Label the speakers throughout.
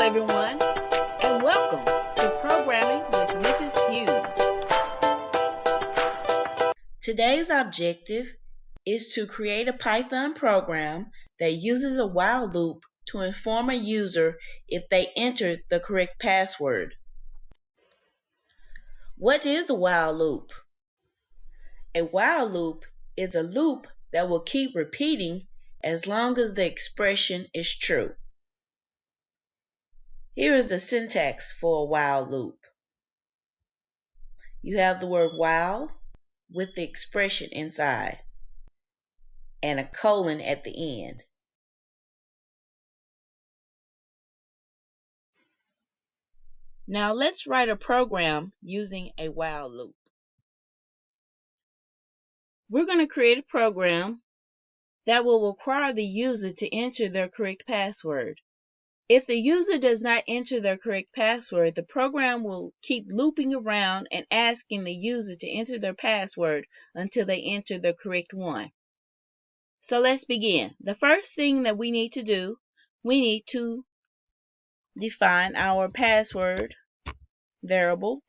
Speaker 1: everyone, and welcome to Programming with Mrs. Hughes. Today's objective is to create a Python program that uses a while loop to inform a user if they entered the correct password. What is a while loop? A while loop is a loop that will keep repeating as long as the expression is true. Here is the syntax for a while loop. You have the word while with the expression inside and a colon at the end. Now let's write a program using a while loop. We're going to create a program that will require the user to enter their correct password. If the user does not enter their correct password, the program will keep looping around and asking the user to enter their password until they enter the correct one. So let's begin. The first thing that we need to do, we need to define our password variable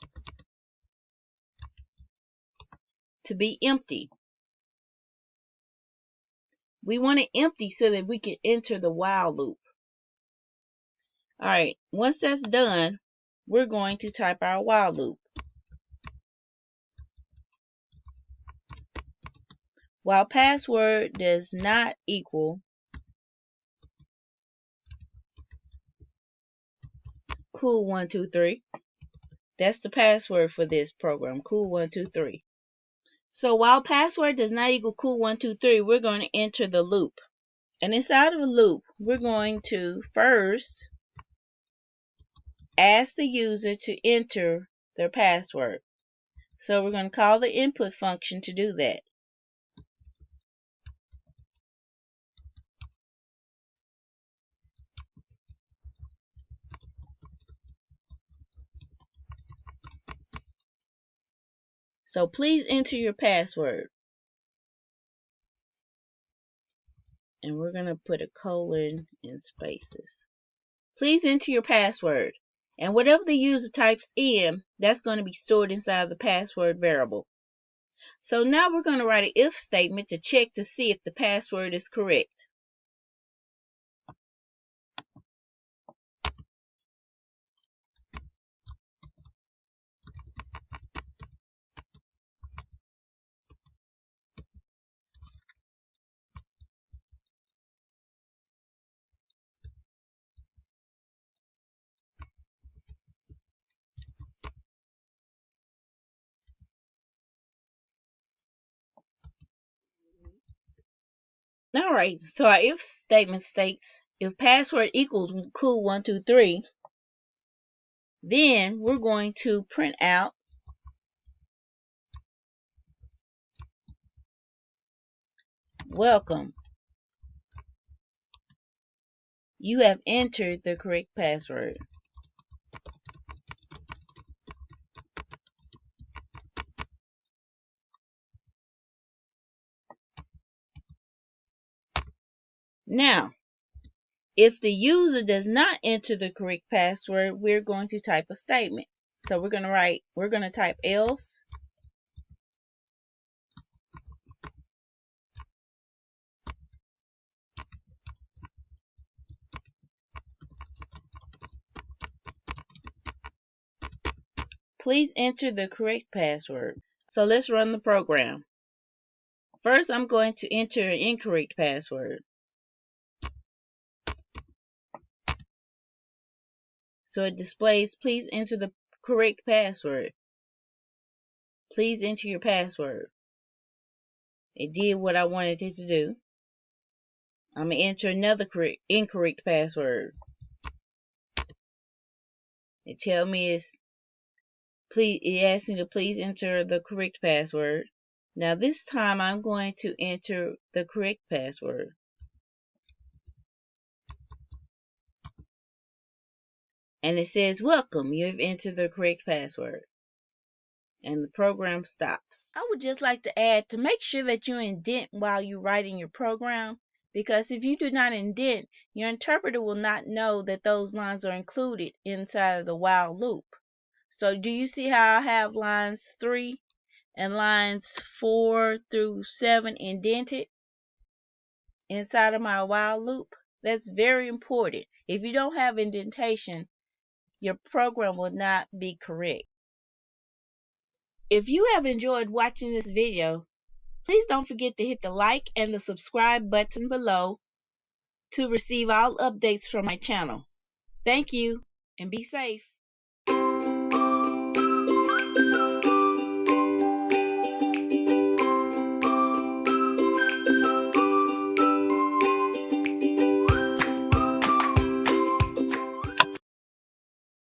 Speaker 1: to be empty. We want it empty so that we can enter the while loop. Alright, once that's done, we're going to type our while loop. While password does not equal cool123, that's the password for this program, cool123. So while password does not equal cool123, we're going to enter the loop. And inside of a loop, we're going to first ask the user to enter their password. So we're going to call the input function to do that. So please enter your password. And we're going to put a colon in spaces. Please enter your password. And whatever the user types in, that's going to be stored inside the password variable. So now we're going to write an if statement to check to see if the password is correct. Alright, so our if statement states if password equals cool123, then we're going to print out welcome. You have entered the correct password. Now, if the user does not enter the correct password, we're going to type a statement. So we're going to type else please enter the correct password. So let's run the program. First, I'm going to enter an incorrect password. So it displays, please enter the correct password. Please enter your password. It did what I wanted it to do. I'm going to enter another incorrect password. It tells me it asks me to please enter the correct password. Now this time I'm going to enter the correct password. And it says, welcome, you have entered the correct password. And the program stops. I would just like to add to make sure that you indent while you're writing your program, because if you do not indent, your interpreter will not know that those lines are included inside of the while loop. So do you see how I have lines 3 and lines 4 through 7 indented inside of my while loop? That's very important. If you don't have indentation, your program will not be correct. If you have enjoyed watching this video, please don't forget to hit the like and the subscribe button below to receive all updates from my channel. Thank you and be safe.